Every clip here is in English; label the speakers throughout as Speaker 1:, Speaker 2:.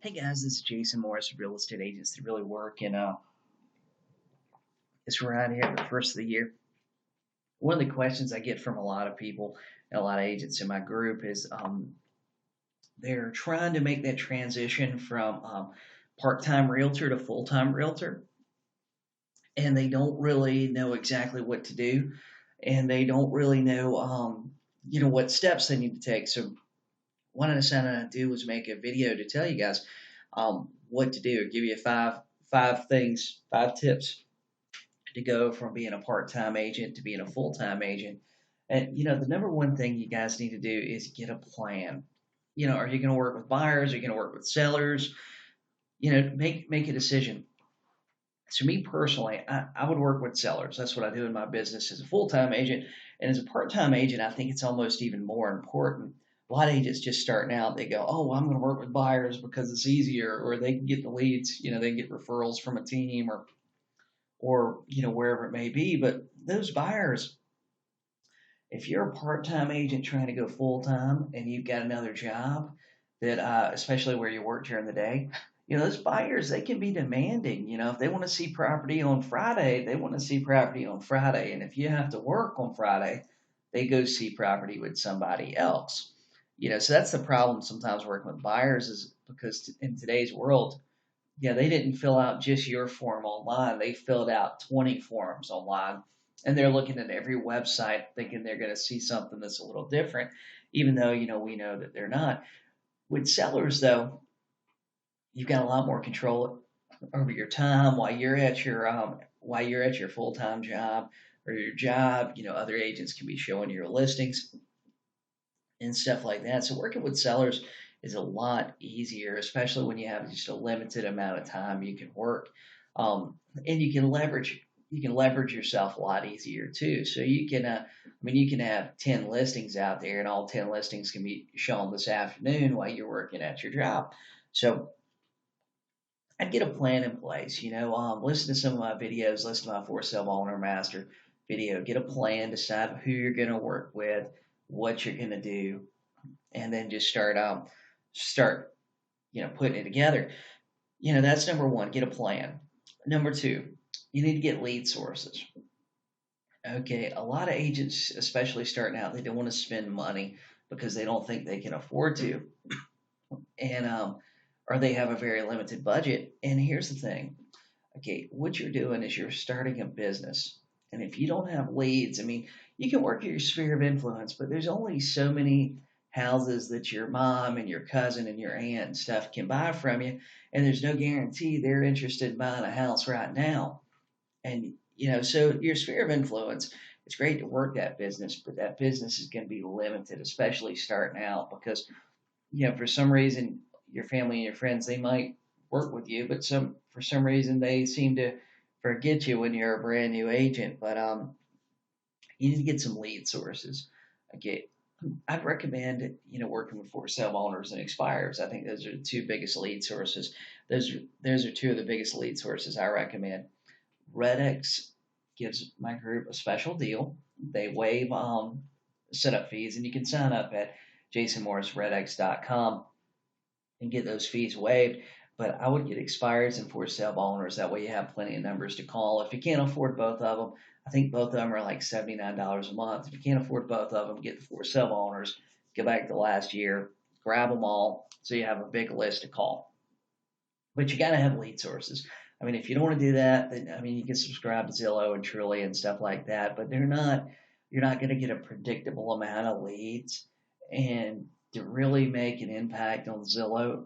Speaker 1: Hey guys, this is Jason Morris, Real Estate Agents That Really Work, and it's right here at the first of the year. One of the questions I get from a lot of people and a lot of agents in my group is they're trying to make that transition from part-time realtor to full-time realtor, and they don't really know exactly what to do, and they don't really know, what steps they need to take. So what I decided to do was make a video to tell you guys what to do, give you five things, 5 tips to go from being a part-time agent to being a full-time agent. And the number one thing you guys need to do is get a plan. Are you going to work with buyers? Are you going to work with sellers? Make a decision. So me personally, I would work with sellers. That's what I do in my business as a full-time agent. And as a part-time agent, I think it's almost even more important. A lot of agents just starting out, they go, oh, well, I'm going to work with buyers because it's easier, or they can get the leads, they can get referrals from a team or wherever it may be. But those buyers, if you're a part-time agent trying to go full-time and you've got another job that especially where you work during the day, those buyers, they can be demanding. If they want to see property on Friday, they want to see property on Friday. And if you have to work on Friday, they go see property with somebody else. So that's the problem sometimes working with buyers, is because in today's world, yeah, they didn't fill out just your form online. They filled out 20 forms online, and they're looking at every website thinking they're going to see something that's a little different, even though, we know that they're not. With sellers, though, you've got a lot more control over your time while you're at your full-time job or your job. Other agents can be showing your listings and stuff like that. So working with sellers is a lot easier, especially when you have just a limited amount of time you can work, and you can leverage yourself a lot easier too. So you can have 10 listings out there, and all 10 listings can be shown this afternoon while you're working at your job. So I'd get a plan in place. Listen to some of my videos, listen to my For Sale Owner Master video, get a plan, decide who you're going to work with, what you're going to do, and then just start putting it together. That's number one. Get a plan. Number two, you need to get lead sources. Okay, a lot of agents, especially starting out, they don't want to spend money because they don't think they can afford to, and or they have a very limited budget. And here's the thing. Okay, what you're doing is you're starting a business. And if you don't have leads, you can work your sphere of influence, but there's only so many houses that your mom and your cousin and your aunt and stuff can buy from you. And there's no guarantee they're interested in buying a house right now. And, so your sphere of influence, it's great to work that business, but that business is going to be limited, especially starting out, because for some reason, your family and your friends, they might work with you, but for some reason they seem to forget you when you're a brand new agent. But you need to get some lead sources. Okay, I'd recommend working with for sale owners and expires. I think those are the two biggest lead sources. Those are two of the biggest lead sources I recommend. RedX gives my group a special deal. They waive setup fees, and you can sign up at jasonmorrisredx.com and get those fees waived. But I would get expires and for sale owners. That way you have plenty of numbers to call. If you can't afford both of them, I think both of them are like $79 a month. If you can't afford both of them, get the for sale owners. Go back to last year, grab them all, so you have a big list to call. But you got to have lead sources. If you don't want to do that, then you can subscribe to Zillow and Trulia and stuff like that. But you're not going to get a predictable amount of leads. And to really make an impact on Zillow,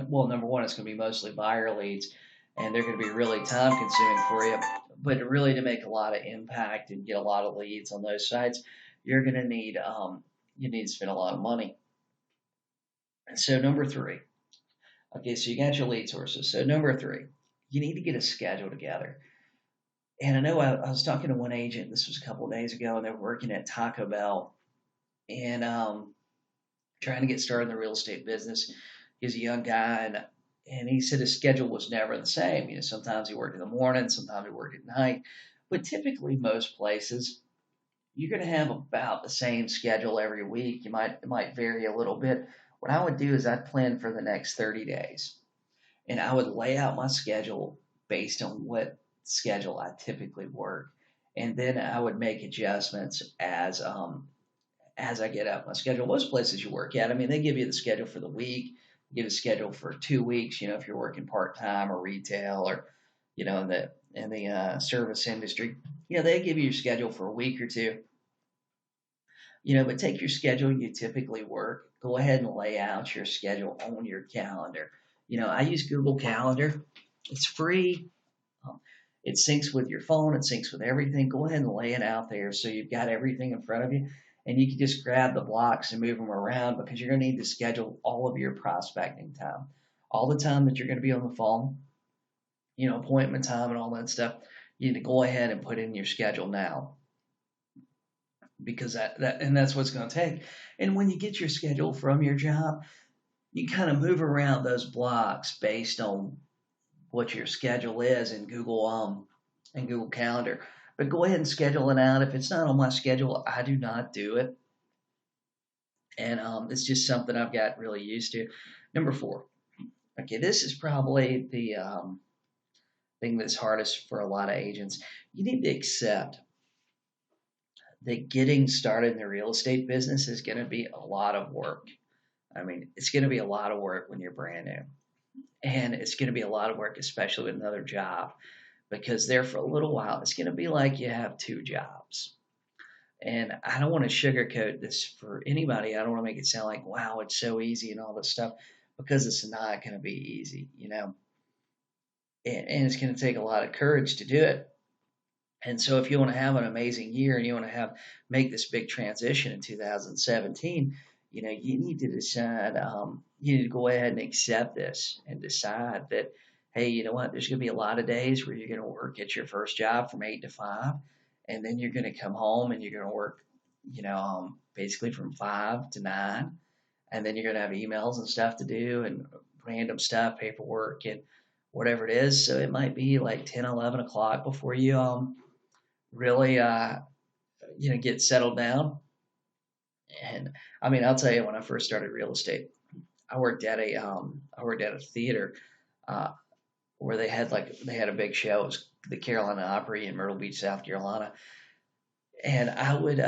Speaker 1: well, number one, it's going to be mostly buyer leads, and they're going to be really time consuming for you. But really, to make a lot of impact and get a lot of leads on those sites, you're going to need you need to spend a lot of money. And so number three, okay, so you got your lead sources. So number three, you need to get a schedule together. And I know I was talking to one agent, this was a couple of days ago, and they were working at Taco Bell, and trying to get started in the real estate business. He's a young guy, and he said his schedule was never the same. Sometimes he worked in the morning, sometimes he worked at night, but typically most places you're going to have about the same schedule every week. It might vary a little bit. What I would do is I'd plan for the next 30 days. and I would lay out my schedule based on what schedule I typically work, and then I would make adjustments as I get out my schedule. Most places you work at, I mean, they give you the schedule for the week, give a schedule for 2 weeks. You know, if you're working part time or retail or in the service industry, they give you your schedule for a week or two. But take your schedule you typically work, go ahead and lay out your schedule on your calendar. I use Google Calendar. It's free. Um, it syncs with your phone. It syncs with everything. Go ahead and lay it out there so you've got everything in front of you, and you can just grab the blocks and move them around because you're going to need to schedule all of your prospecting time, all the time that you're going to be on the phone, appointment time and all that stuff. You need to go ahead and put in your schedule now because that's what's going to take. And when you get your schedule from your job, you kind of move around those blocks based on what your schedule is in Google Calendar. But go ahead and schedule it out. If it's not on my schedule, I do not do it, and it's just something I've got really used to. Number four. Okay, this is probably the thing that's hardest for a lot of agents. You need to accept that getting started in the real estate business is going to be a lot of work. I mean, it's going to be a lot of work when you're brand new. And it's going to be a lot of work, especially with another job, because there for a little while, it's going to be like you have two jobs. And I don't want to sugarcoat this for anybody. I don't want to make it sound like, wow, it's so easy and all this stuff, because it's not going to be easy. And it's going to take a lot of courage to do it. And so if you want to have an amazing year and you want to make this big transition in 2017, you need to decide, you need to go ahead and accept this and decide that, hey, you know what, there's going to be a lot of days where you're going to work at your first job from 8 to 5, and then you're going to come home and you're going to work, basically from 5 to 9, and then you're going to have emails and stuff to do and random stuff, paperwork and whatever it is. So it might be like 10, 11 o'clock before you really get settled down. And I mean, I'll tell you, when I first started real estate, I worked at a theater uh, where they had a big show. It was the Carolina Opry in Myrtle Beach, South Carolina, and I would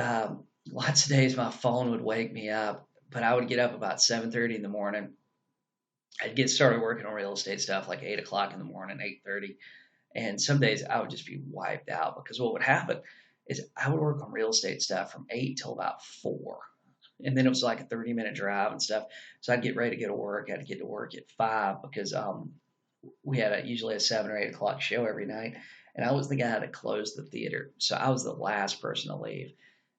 Speaker 1: lots of days my phone would wake me up, but I would get up about 7:30 in the morning. I'd get started working on real estate stuff like 8 o'clock in the morning, 8:30, and some days I would just be wiped out because what would happen is I would work on real estate stuff from 8 till about 4. And then it was like a 30-minute drive and stuff. So I'd get ready to go to work. I'd get to work at 5 because we had usually a 7 or 8 o'clock show every night. And I was the guy that closed the theater. So I was the last person to leave.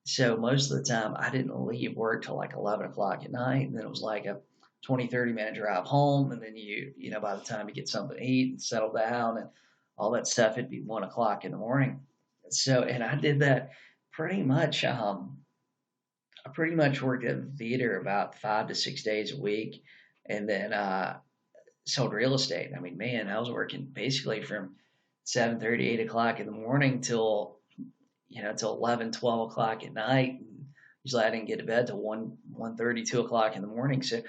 Speaker 1: So most of the time I didn't leave work till like 11 o'clock at night. And then it was like a 20, 30-minute drive home. And then by the time you get something to eat and settle down and all that stuff, it'd be 1 o'clock in the morning. So, and I did that pretty much. I pretty much worked at the theater about 5 to 6 days a week, and then sold real estate. I mean, man, I was working basically from 7:30, 8 o'clock in the morning till 11, 12 o'clock at night. And usually, I didn't get to bed till 1:30, 2 o'clock in the morning. So,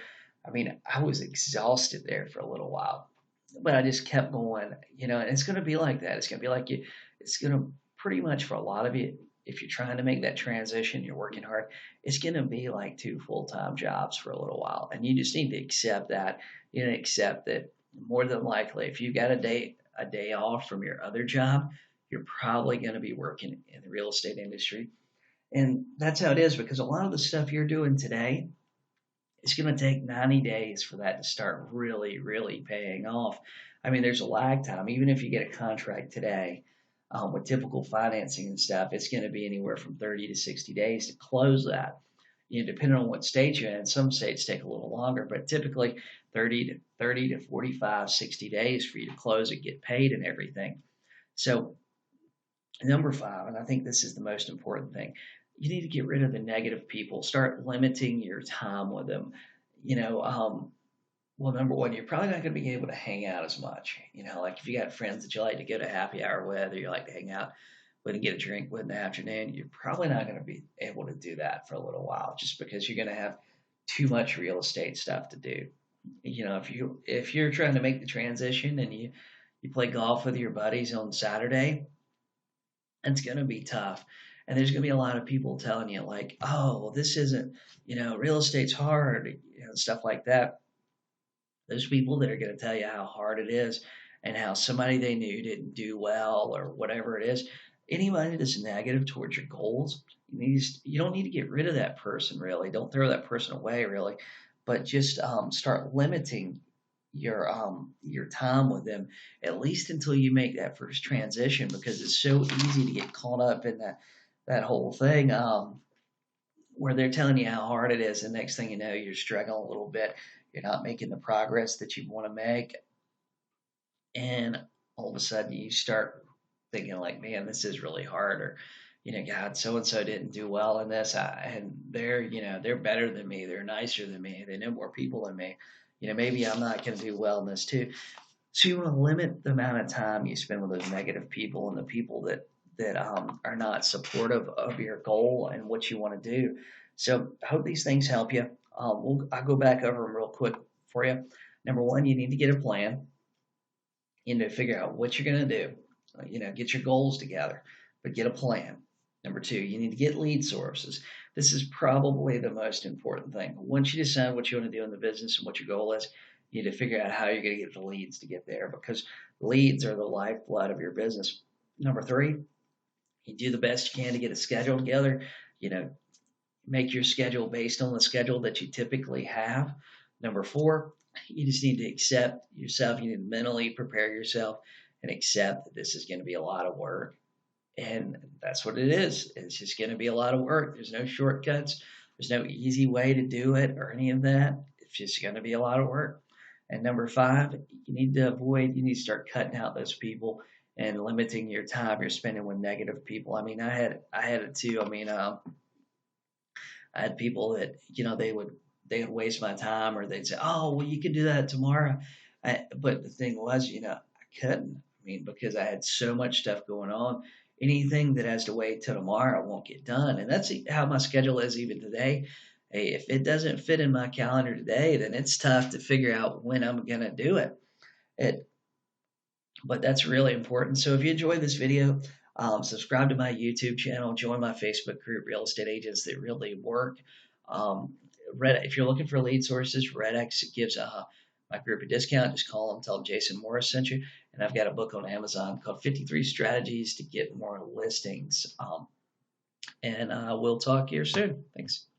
Speaker 1: I mean, I was exhausted there for a little while, but I just kept going. And it's going to be like that. It's going to be like you. It's going to pretty much for a lot of you, if you're trying to make that transition, you're working hard, it's going to be like two full-time jobs for a little while. And you just need to accept that. You need to accept that more than likely, if you got a day off from your other job, you're probably going to be working in the real estate industry. And that's how it is, because a lot of the stuff you're doing today, it's going to take 90 days for that to start really, really paying off. I mean, there's a lag time. Even if you get a contract today, with typical financing and stuff, it's going to be anywhere from 30 to 60 days to close that. Depending on what state you're in, some states take a little longer, but typically 30 to 45, 60 days for you to close it, get paid, and everything. So, number 5, and I think this is the most important thing, you need to get rid of the negative people. Start limiting your time with them. You know, well, number one, you're probably not going to be able to hang out as much. Like if you got friends that you like to go to happy hour with, or you like to hang out with and get a drink with in the afternoon, you're probably not going to be able to do that for a little while just because you're going to have too much real estate stuff to do. if you're trying to make the transition and you play golf with your buddies on Saturday, it's going to be tough. And there's going to be a lot of people telling you like, oh, well, this isn't, real estate's hard, stuff like that. There's people that are going to tell you how hard it is and how somebody they knew didn't do well or whatever it is. Anybody that's negative towards your goals, you don't need to get rid of that person really. Don't throw that person away really, but just start limiting your time with them at least until you make that first transition, because it's so easy to get caught up in that whole thing, where they're telling you how hard it is, and next thing you know, you're struggling a little bit. You're not making the progress that you want to make, and all of a sudden you start thinking like, man, this is really hard, or God, so and so didn't do well in this, and they're better than me, they're nicer than me, they know more people than me. Maybe I'm not going to do well in this too. So you want to limit the amount of time you spend with those negative people and the people that are not supportive of your goal and what you want to do. So I hope these things help you. I'll go back over them real quick for you. Number one, you need to get a plan. You need to figure out what you're going to do. Get your goals together, but get a plan. Number two, you need to get lead sources. This is probably the most important thing. Once you decide what you want to do in the business and what your goal is, you need to figure out how you're going to get the leads to get there, because leads are the lifeblood of your business. Number three, you do the best you can to get a schedule together. Make your schedule based on the schedule that you typically have. Number four, you just need to accept yourself. You need to mentally prepare yourself and accept that this is going to be a lot of work. And that's what it is. It's just going to be a lot of work. There's no shortcuts. There's no easy way to do it or any of that. It's just going to be a lot of work. And number five, you need to start cutting out those people and limiting your time you're spending with negative people. I mean, I had it too. I mean, I had people that, they would waste my time, or they'd say, oh, well, you can do that tomorrow. But the thing was, I couldn't. I mean, because I had so much stuff going on. Anything that has to wait till tomorrow won't get done. And that's how my schedule is even today. Hey, if it doesn't fit in my calendar today, then it's tough to figure out when I'm going to do it. But that's really important. So if you enjoyed this video, subscribe to my YouTube channel, join my Facebook group, Real Estate Agents That Really Work. If you're looking for lead sources, RedX gives my group a discount. Just call them, tell them Jason Morris sent you. And I've got a book on Amazon called 53 Strategies to Get More Listings. And we'll talk here soon. Thanks.